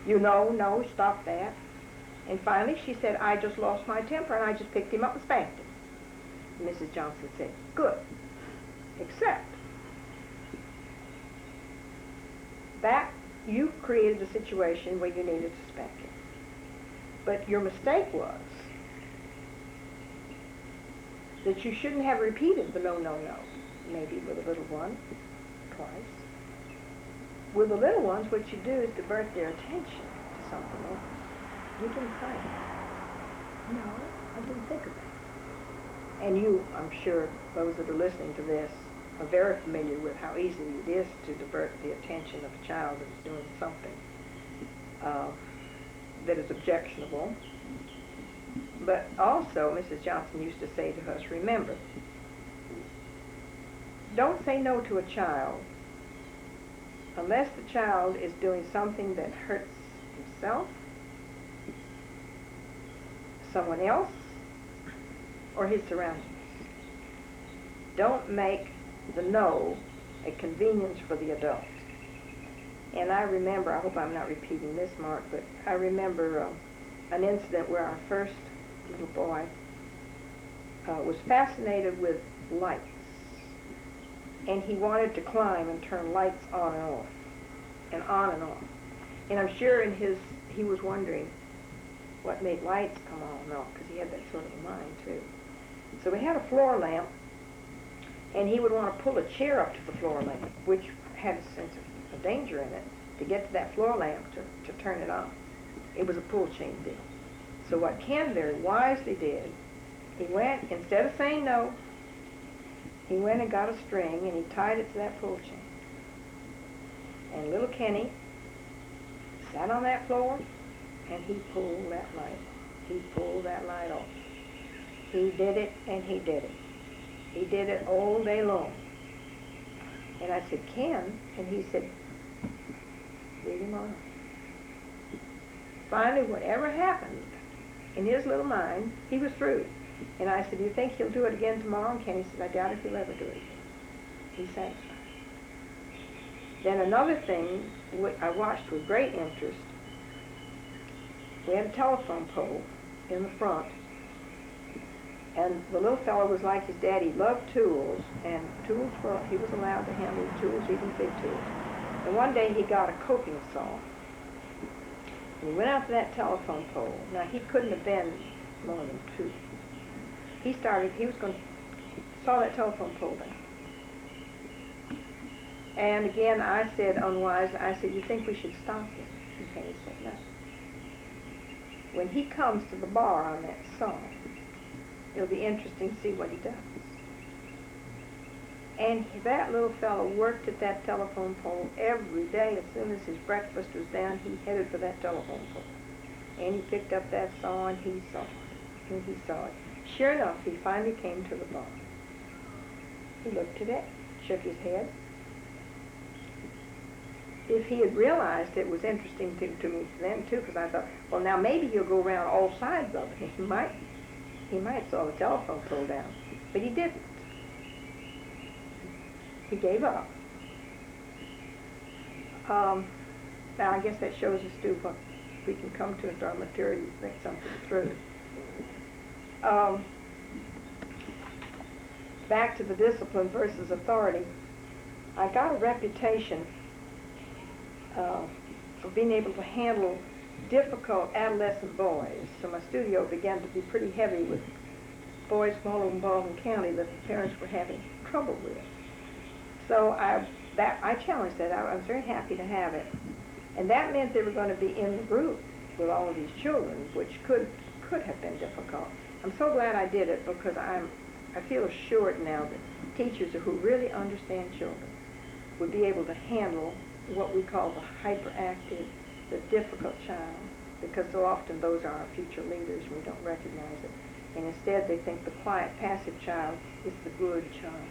You know, no, stop that. And finally she said, I just lost my temper and I just picked him up and spanked him. And Mrs. Johnson said, good, except that you created a situation where you needed to spank him. But your mistake was that you shouldn't have repeated the no, no, no, maybe with a little one, twice. With the little ones, what you do is divert their attention to something else. You didn't fight. No, I didn't think of that. And you, I'm sure, those that are listening to this, are very familiar with how easy it is to divert the attention of a child that's doing something that is objectionable. But also, Mrs. Johnson used to say to us, remember, don't say no to a child unless the child is doing something that hurts himself, someone else, or his surroundings. Don't make the no a convenience for the adult. And I remember, I hope I'm not repeating this, Mark, but I remember an incident where our first little boy was fascinated with lights. And he wanted to climb and turn lights on and off, and on and off. And I'm sure he was wondering what made lights come on and off, because he had that sort of a mind too. So we had a floor lamp, and he would want to pull a chair up to the floor lamp, which had a sense of danger in it, to get to that floor lamp to turn it on. It was a pull chain deal. So what Ken very wisely did, he went, instead of saying no, he went and got a string and he tied it to that pull chain. And little Kenny sat on that floor and he pulled that light off. He pulled that light off. He did it and he did it. He did it all day long. And I said, Ken? And he said, leave him alone. Finally, whatever happened in his little mind, he was through. And I said, do you think he'll do it again tomorrow? And Kenny said, I doubt if he'll ever do it again. He's satisfied. Then another thing I watched with great interest, we had a telephone pole in the front, and the little fellow was like his daddy, loved tools, and tools he was allowed to handle tools, even big tools. And one day he got a coping saw, and he went out to that telephone pole. Now he couldn't have been more than 2. Saw that telephone pole down. And again, I said, unwise, I said, you think we should stop him? And Kenny said, no. When he comes to the bar on that saw, it'll be interesting to see what he does. And that little fellow worked at that telephone pole every day. As soon as his breakfast was down, he headed for that telephone pole. And he picked up that saw and he saw it. And he saw it. Sure enough, he finally came to the bar. He looked at it, shook his head. If he had realized it was interesting to me then too, because I thought, well, now maybe he'll go around all sides of it. He might saw the telephone pole down, but he didn't. He gave up. Now I guess that shows us too what we can come to into our maturity to think something through. Back to the discipline versus authority. I got a reputation for being able to handle difficult adolescent boys. So my studio began to be pretty heavy with boys from all over Baldwin County that the parents were having trouble with. So I challenged that. I was very happy to have it. And that meant they were going to be in the group with all of these children, which could have been difficult. I'm so glad I did it because I feel assured now that teachers who really understand children would be able to handle what we call the hyperactive, the difficult child, because so often those are our future leaders and we don't recognize it. And instead they think the quiet, passive child is the good child.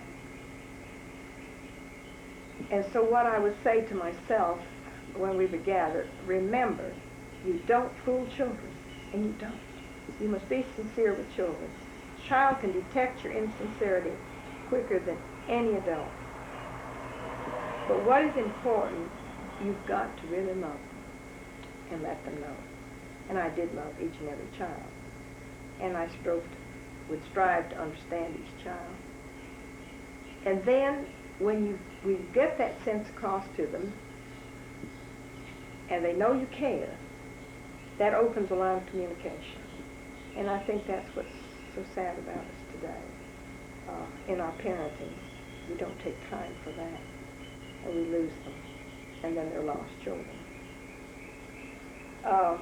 And so what I would say to myself when we would gather, remember, you don't fool children, and you don't. You must be sincere with children. A child can detect your insincerity quicker than any adult. But what is important, you've got to really love them. and let them know. And I did love each and every child. And I would strive to understand each child. And then when we get that sense across to them, and they know you care, that opens a line of communication. And I think that's what's so sad about us today. In our parenting, we don't take time for that, and we lose them, and then they're lost children. I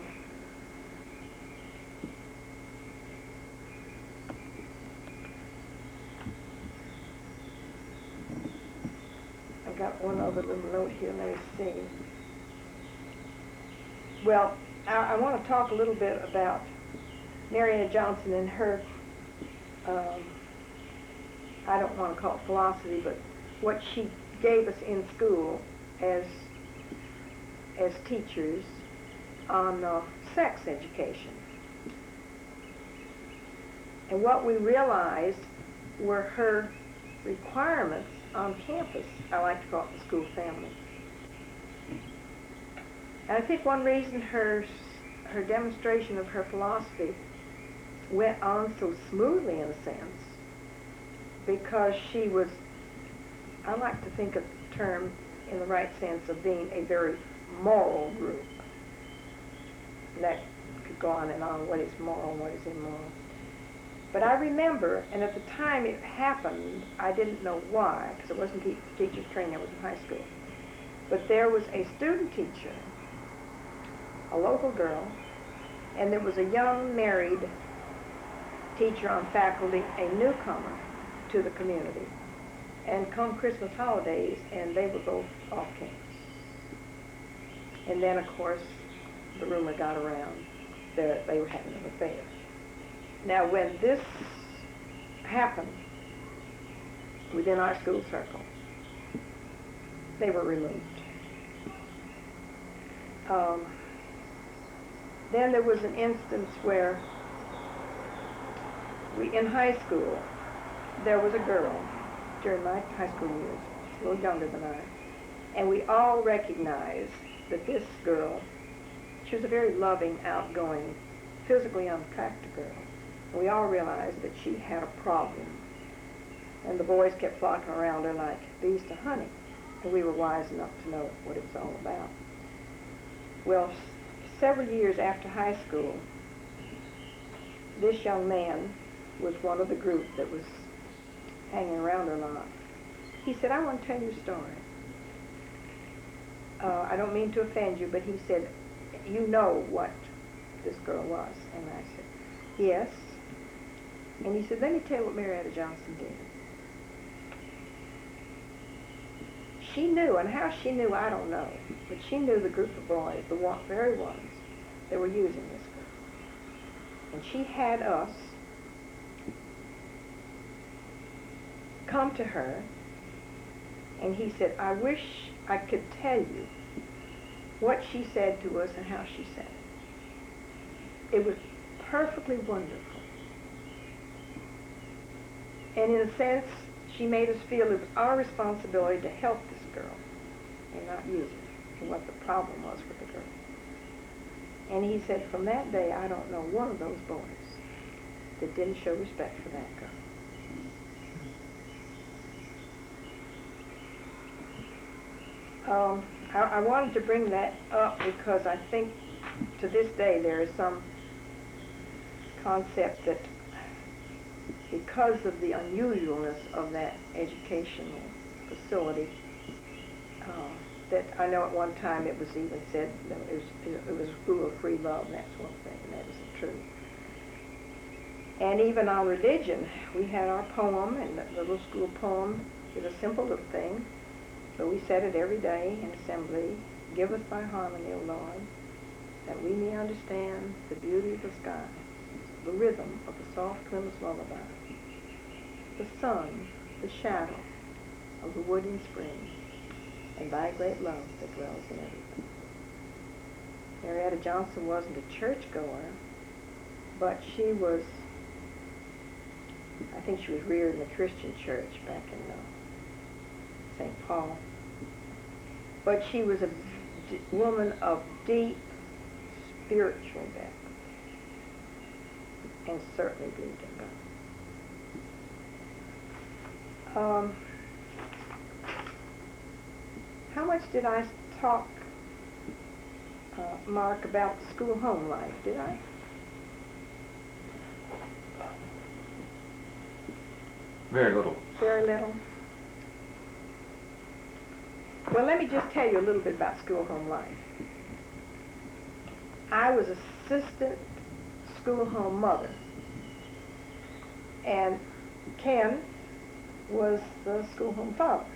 got one other little note here. Let me see. Well, I want to talk a little bit about Marietta Johnson and her, I don't want to call it philosophy, but what she gave us in school as teachers on sex education. And what we realized were her requirements on campus. I like to call it the school family. And I think one reason her demonstration of her philosophy went on so smoothly, in a sense, because she was, I like to think of the term in the right sense of being a very moral group. And that could go on and on, what is moral and what is immoral. But I remember, and at the time it happened, I didn't know why, because it wasn't teacher's training, I was in high school. But there was a student teacher, a local girl, and there was a young married teacher on faculty, a newcomer to the community. And come Christmas holidays, and they were both off campus. And then, of course, the rumor got around that they were having an affair. Now, when this happened within our school circle, they were removed. Then there was an instance where in high school, there was a girl during my high school years, a little younger than I, and we all recognized that this girl, she was a very loving, outgoing, physically unattractive girl. And we all realized that she had a problem. And the boys kept flocking around her like bees to honey. And we were wise enough to know what it was all about. Well, several years after high school, this young man was one of the group that was hanging around her a lot. He said, I want to tell you a story. I don't mean to offend you, but he said, you know what this girl was. And I said, yes. And he said, let me tell you what Marietta Johnson did. She knew, and how she knew, I don't know, but she knew the group of boys, the very ones that were using this girl. And she had us come to her, and he said, I wish I could tell you what she said to us and how she said it. It was perfectly wonderful. And in a sense, she made us feel it was our responsibility to help this girl and not use her, and what the problem was with the girl. And he said, from that day, I don't know one of those boys that didn't show respect for that girl. I wanted to bring that up because I think to this day there is some concept that because of the unusualness of that educational facility, that I know at one time it was even said that it was a school of free love, and that's one thing, and that isn't true. And even on religion, we had our poem, and the little school poem is a simple little thing, but we said it every day in assembly. Give us thy harmony, O Lord, that we may understand the beauty of the sky, the rhythm of the soft Christmas lullaby, the sun, the shadow of the wood in spring, and thy great love that dwells in everything. Marietta Johnson wasn't a churchgoer, but she was, I think she was reared in the Christian church back in St. Paul. But she was a woman of deep spiritual depth, and certainly believed in God. How much did I talk, Mark, about the school home life? Did I? Very little. Very little. Well, let me just tell you a little bit about school home life. I was assistant school home mother, and Ken was the school home father.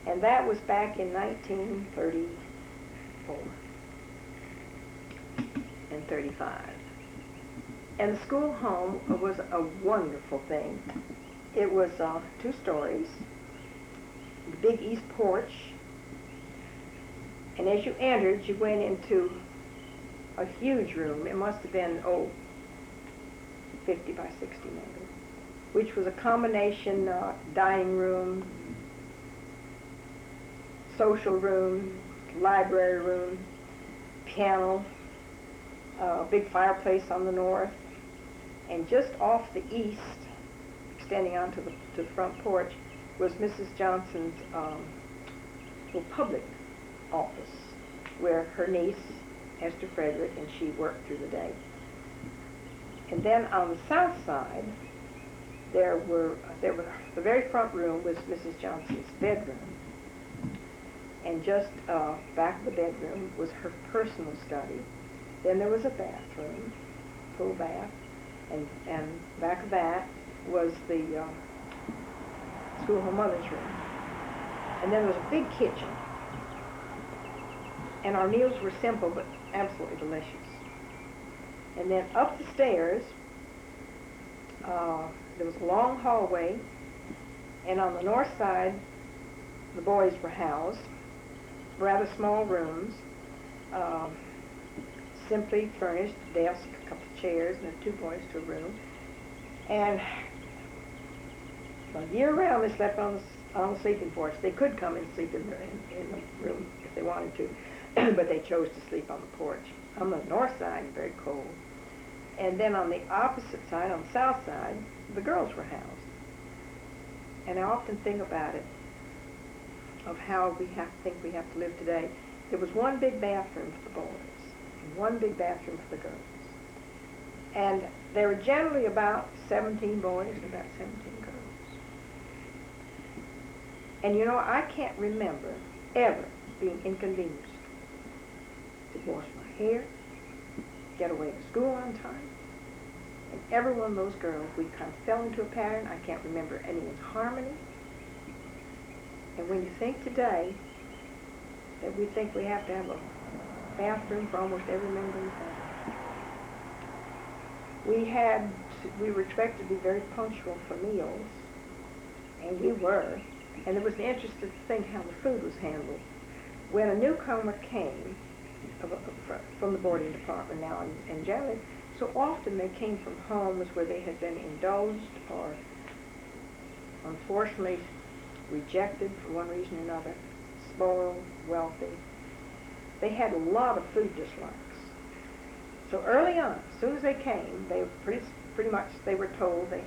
And that was back in 1934 and 35. And the school home was a wonderful thing. It was 2 stories, the big east porch, and as you entered, you went into a huge room. It must have been, 50 by 60 maybe, which was a combination dining room, social room, library room, piano, big fireplace on the north, and just off the east, extending onto the front porch, was Mrs. Johnson's little public office, where her niece, Esther Frederick, and she worked through the day. And then on the south side, there were the very front room was Mrs. Johnson's bedroom, and just back of the bedroom was her personal study. Then there was a bathroom, full bath, and back of that was the school home mother's room. And then there was a big kitchen. And our meals were simple but absolutely delicious. And then up the stairs, there was a long hallway, and on the north side, the boys were housed, rather small rooms, simply furnished, desk, a couple of chairs, and 2 boys to a room. And year-round, they slept on the sleeping porch. They could come and sleep in the room if they wanted to, but they chose to sleep on the porch. On the north side, very cold. And then on the opposite side, on the south side, the girls were housed. And I often think about it, of how we have to live today. There was one big bathroom for the boys, and one big bathroom for the girls. And there were generally about 17 boys and about 17 girls. And you know, I can't remember ever being inconvenienced to wash my hair, get away to school on time. And every one of those girls, we kind of fell into a pattern. I can't remember any in harmony. And when you think today that we think we have to have a bathroom for almost every member of the family, we were expected to be very punctual for meals, and we were. And it was interesting to think how the food was handled. When a newcomer came from the boarding department now, and generally, so often they came from homes where they had been indulged or unfortunately rejected for one reason or another, spoiled, wealthy. They had a lot of food dislikes. So early on, as soon as they came, they pretty much they were told they